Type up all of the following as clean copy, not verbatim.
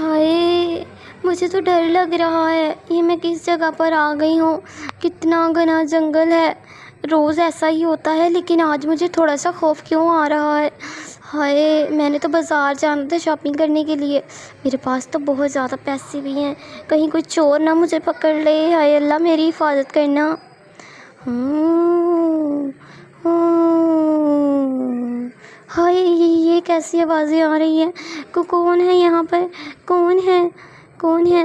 ہائے، مجھے تو ڈر لگ رہا ہے، یہ میں کس جگہ پر آ گئی ہوں؟ کتنا گھنا جنگل ہے۔ روز ایسا ہی ہوتا ہے لیکن آج مجھے تھوڑا سا خوف کیوں آ رہا ہے؟ ہائے، میں نے تو بازار جانا تھا شاپنگ کرنے کے لیے، میرے پاس تو بہت زیادہ پیسے بھی ہیں، کہیں کوئی چور نہ مجھے پکڑ لے۔ ہائے اللہ، میری حفاظت کرنا۔ ہائے، یہ کیسی آوازیں آ رہی ہیں؟ کون ہے یہاں پر؟ کون ہے؟ کون ہے؟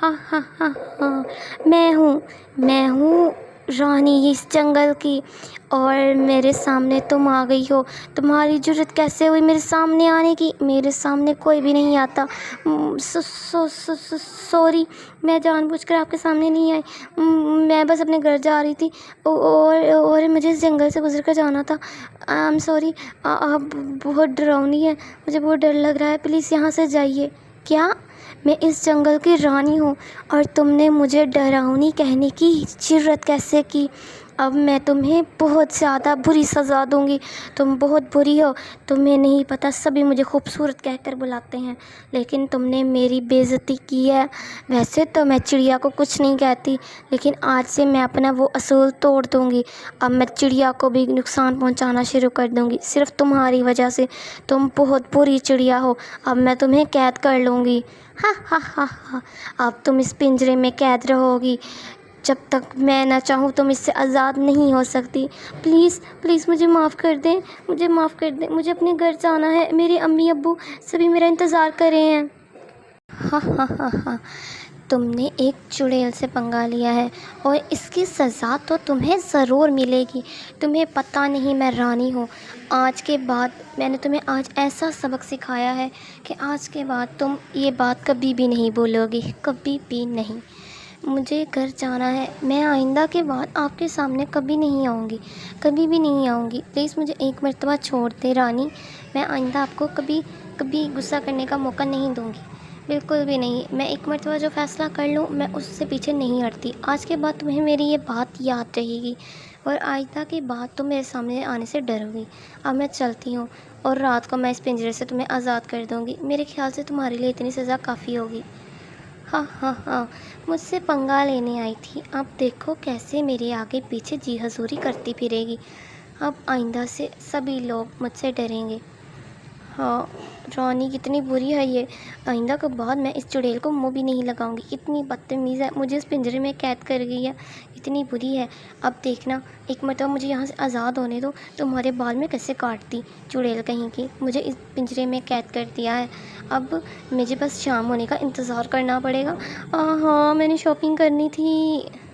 ہاں ہاں ہاں ہاں، میں ہوں رانی اس جنگل کی، اور میرے سامنے تم آ گئی ہو۔ تمہاری جرأت کیسے ہوئی میرے سامنے آنے کی؟ میرے سامنے کوئی بھی نہیں آتا۔ سوری، میں جان بوجھ کر آپ کے سامنے نہیں آئی، میں بس اپنے گھر جا رہی تھی اور مجھے اس جنگل سے گزر کر جانا تھا۔ آئی ایم سوری، آپ بہت ڈراؤنی ہیں، مجھے بہت ڈر لگ رہا ہے، پلیز یہاں سے جائیے۔ کیا؟ میں اس جنگل کی رانی ہوں اور تم نے مجھے ڈراؤنی کہنے کی جرأت کیسے کی؟ اب میں تمہیں بہت زیادہ بری سزا دوں گی۔ تم بہت بری ہو، تمہیں نہیں پتہ سبھی مجھے خوبصورت کہہ کر بلاتے ہیں، لیکن تم نے میری بے عزتی کی ہے۔ ویسے تو میں چڑیا کو کچھ نہیں کہتی، لیکن آج سے میں اپنا وہ اصول توڑ دوں گی۔ اب میں چڑیا کو بھی نقصان پہنچانا شروع کر دوں گی، صرف تمہاری وجہ سے۔ تم بہت بری چڑیا ہو، اب میں تمہیں قید کر لوں گی۔ ہاں ہاں ہاں ہاں، اب تم اس پنجرے میں قید رہو گی، جب تک میں نہ چاہوں تم اس سے آزاد نہیں ہو سکتی۔ پلیز پلیز مجھے معاف کر دیں، مجھے معاف کر دیں، مجھے اپنے گھر جانا ہے، میری امی ابو سبھی میرا انتظار کر رہے ہیں۔ ہاں ہاں ہاں ہاں، تم نے ایک چڑیل سے پنگا لیا ہے اور اس کی سزا تو تمہیں ضرور ملے گی۔ تمہیں پتہ نہیں میں رانی ہوں۔ آج کے بعد میں نے تمہیں آج ایسا سبق سکھایا ہے کہ آج کے بعد تم یہ بات کبھی بھی نہیں بولو گی، کبھی بھی نہیں۔ مجھے گھر جانا ہے، میں آئندہ کے بعد آپ کے سامنے کبھی نہیں آؤں گی، کبھی بھی نہیں آؤں گی۔ پلیز مجھے ایک مرتبہ چھوڑ دے رانی، میں آئندہ آپ کو کبھی غصہ کرنے کا موقع نہیں دوں گی، بالکل بھی نہیں۔ میں ایک مرتبہ جو فیصلہ کر لوں میں اس سے پیچھے نہیں ہٹتی۔ آج کے بعد تمہیں میری یہ بات یاد رہے گی اور آئندہ کے بعد تم میرے سامنے آنے سے ڈرو گی۔ اب میں چلتی ہوں اور رات کو میں اس پنجرے سے تمہیں آزاد کر دوں گی۔ میرے خیال سے تمہارے لیے اتنی سزا کافی ہوگی۔ ہاں ہاں ہاں، مجھ سے پنگا لینے آئی تھی، اب دیکھو کیسے میرے آگے پیچھے جی حضوری کرتی پھرے گی۔ اب آئندہ سے سبھی لوگ مجھ سے ڈریں گے۔ ہاں، رانی کتنی بری ہے یہ، آئندہ کے بعد میں اس چڑیل کو منہ بھی نہیں لگاؤں گی، اتنی بدتمیز ہے، مجھے اس پنجرے میں قید کر گئی ہے، اتنی بری ہے۔ اب دیکھنا، ایک مرتبہ مجھے یہاں سے آزاد ہونے دو، تمہارے بال میں کیسے کاٹتی چڑیل کہیں کی، مجھے اس پنجرے میں قید کر دیا ہے۔ اب مجھے بس شام ہونے کا انتظار کرنا پڑے گا۔ ہاں، میں نے شاپنگ کرنی تھی۔